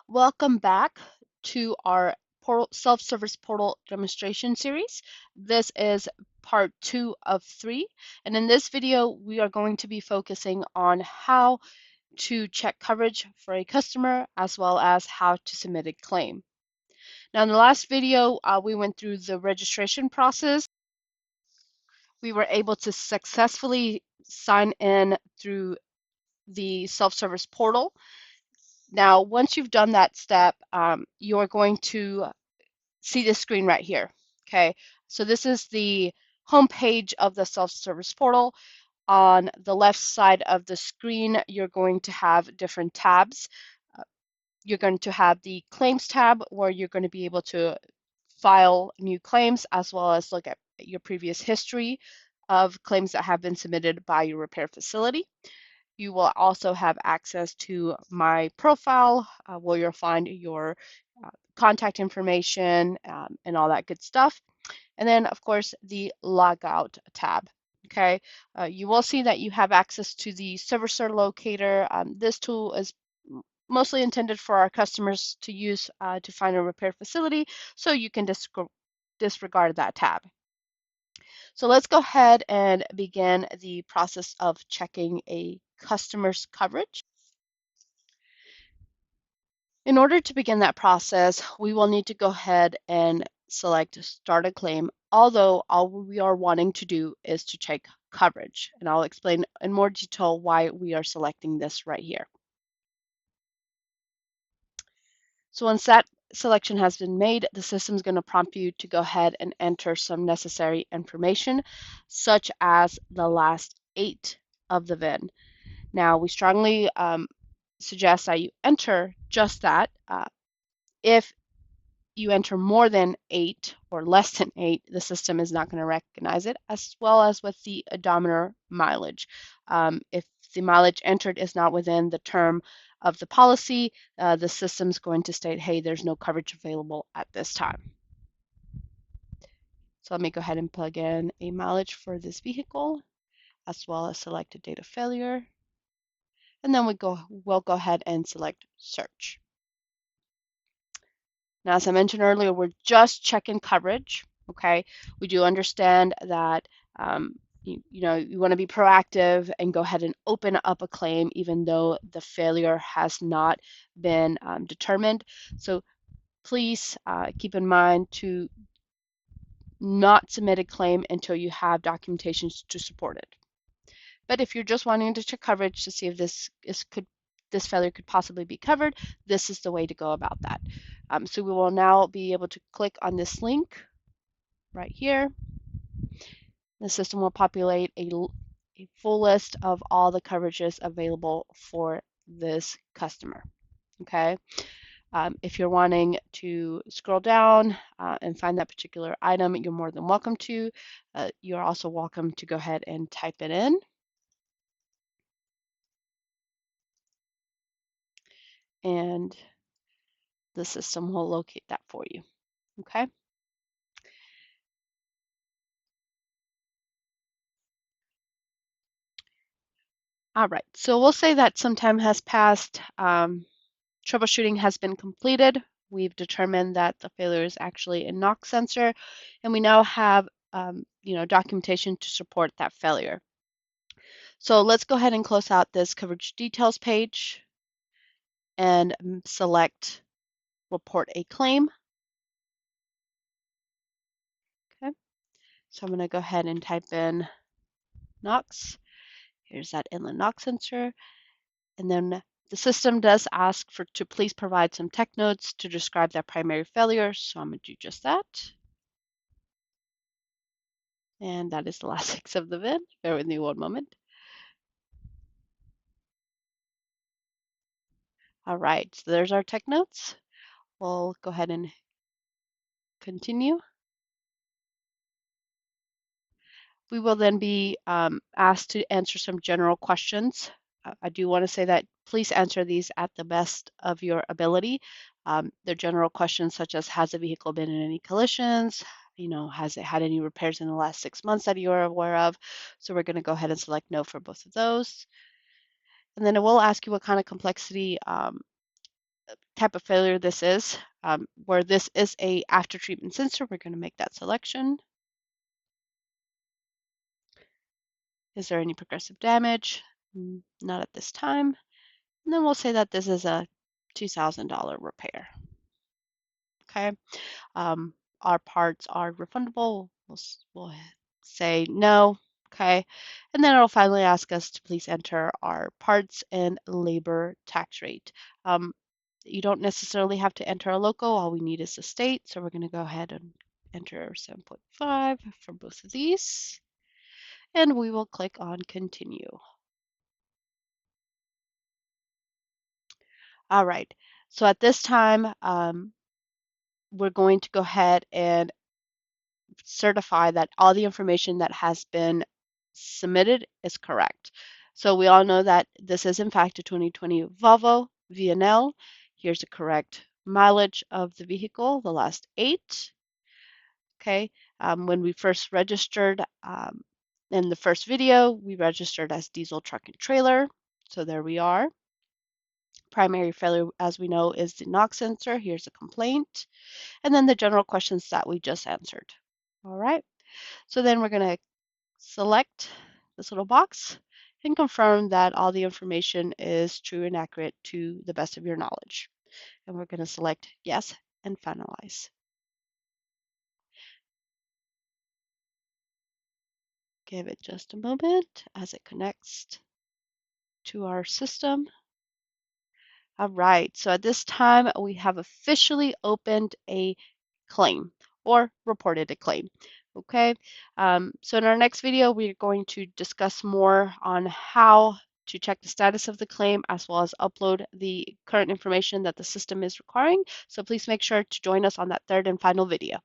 Welcome back to our self-service portal demonstration series. This is part 2 of 3, and in this video we are going to be focusing on how to check coverage for a customer as well as how to submit a claim. Now in the last video we went through the registration process. We were able to successfully sign in through the self-service portal. Now, once you've done that step, you're going to see this screen right here. Okay, so this is the home page of the self-service portal. On the left side of the screen, you're going to have different tabs. Uh, You're going to have the claims tab where you're going to be able to file new claims as well as look at your previous history of claims that have been submitted by your repair facility. You will also have access to my profile where you'll find your contact information and all that good stuff. And then, of course, the logout tab. Okay, you will see that you have access to the servicer locator. This tool is mostly intended for our customers to use to find a repair facility, so you can disregard that tab. So let's go ahead and begin the process of checking a customer's coverage. In order to begin that process, we will need to go ahead and select Start a Claim, although all we are wanting to do is to check coverage. And I'll explain in more detail why we are selecting this right here. So once that selection has been made, the system is going to prompt you to go ahead and enter some necessary information, such as the last 8 of the VIN. Now, we strongly suggest that you enter just that. If you enter more than 8 or less than 8, the system is not going to recognize it, as well as with the odometer mileage. If the mileage entered is not within the term of the policy, the system's going to state, hey, there's no coverage available at this time. So let me go ahead and plug in a mileage for this vehicle, as well as select a date of failure. And then we'll go ahead and select search. Now, as I mentioned earlier, we're just checking coverage. Okay, we do understand that you want to be proactive and go ahead and open up a claim even though the failure has not been determined. So please keep in mind to not submit a claim until you have documentation to support it. But if you're just wanting to check coverage to see if this failure could possibly be covered, this is the way to go about that. So we will now be able to click on this link right here. The system will populate a full list of all the coverages available for this customer. Okay. If you're wanting to scroll down and find that particular item, you're more than welcome to. You're also welcome to go ahead and type it in. And the system will locate that for you. Okay. All right, so we'll say that some time has passed. Troubleshooting has been completed. We've determined that the failure is actually a NOx sensor, and we now have documentation to support that failure. So let's go ahead and close out this coverage details page and select report a claim. Okay, so I'm going to go ahead and type in NOx. Here's that inland NOx sensor, and then the system does ask to please provide some tech notes to describe that primary failure, so I'm going to do just that. And that is the last 6 of the VIN. Bear with me one moment. All right, so there's our tech notes. We'll go ahead and continue. We will then be asked to answer some general questions. I do want to say that please answer these at the best of your ability. They're general questions such as, has the vehicle been in any collisions? Has it had any repairs in the last 6 months that you are aware of? So we're going to go ahead and select no for both of those. And then it will ask you what kind of complexity type of failure this is. Where this is a after treatment sensor, we're going to make that selection. Is there any progressive damage? Not at this time. And then we'll say that this is a $2,000 repair. Okay. Our parts are refundable. We'll say no. Okay. And then it'll finally ask us to please enter our parts and labor tax rate. You don't necessarily have to enter a local. All we need is the state. So we're going to go ahead and enter 7.5 for both of these. And we will click on continue. All right. So at this time, we're going to go ahead and certify that all the information that has been submitted is correct. So we all know that this is in fact a 2020 Volvo VNL. Here's the correct mileage of the vehicle, the last 8. Okay, when we first registered in the first video, we registered as diesel truck and trailer. So there we are. Primary failure, as we know, is the NOx sensor. Here's a complaint. And then the general questions that we just answered. All right. So then we're going to select this little box and confirm that all the information is true and accurate to the best of your knowledge. And we're going to select yes and finalize. Give it just a moment as it connects to our system. All right, so at this time we have officially opened a claim or reported a claim. Okay, so in our next video, we're going to discuss more on how to check the status of the claim as well as upload the current information that the system is requiring. So please make sure to join us on that third and final video.